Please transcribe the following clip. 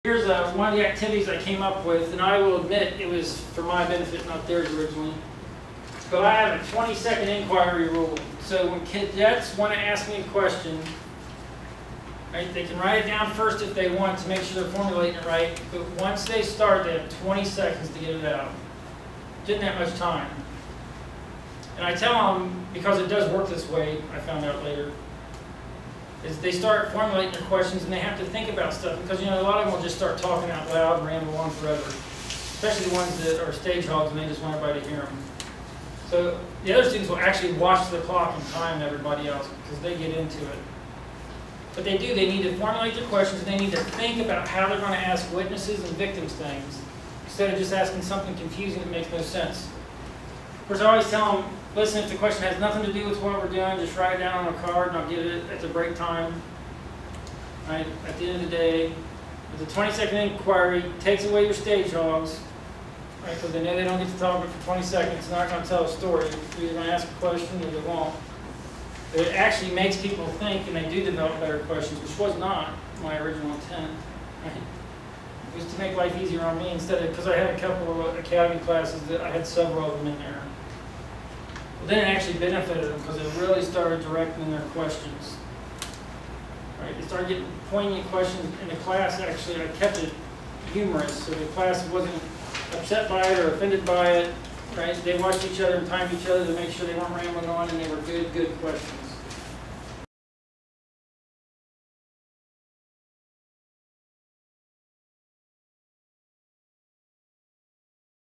Here's one of the activities I came up with, and I will admit it was for my benefit, not theirs originally. But I have a 20-second inquiry rule. So when cadets want to ask me a question, right, they can write it down first if they want to make sure they're formulating it right. But once they start, they have 20 seconds to get it out. Didn't that much time. And I tell them, because it does work this way, I found out later, is they start formulating their questions and they have to think about stuff, because a lot of them will just start talking out loud and ramble on forever, especially the ones that are stage hogs and they just want everybody to hear them. So the other students will actually watch the clock and time everybody else because they get into it. But they need to formulate their questions and they need to think about how they're going to ask witnesses and victims things instead of just asking something confusing that makes no sense. Of course, I always tell them, listen, if the question has nothing to do with what we're doing, just write it down on a card and I'll get it at the break time. Right? At the end of the day, the 20-second inquiry takes away your stage hogs, right? Because they know they don't get to talk about for 20 seconds, they're not going to tell a story. They're either going to ask a question or they won't. But it actually makes people think, and they do develop better questions, which was not my original intent. Right? It was to make life easier on me instead of, because I had a couple of academy classes that I had several of them in there. But then it actually benefited them because they really started directing their questions. Right? They started getting poignant questions in the class. Actually, I kept it humorous, so the class wasn't upset by it or offended by it. Right? They watched each other and timed each other to make sure they weren't rambling on, and they were good questions.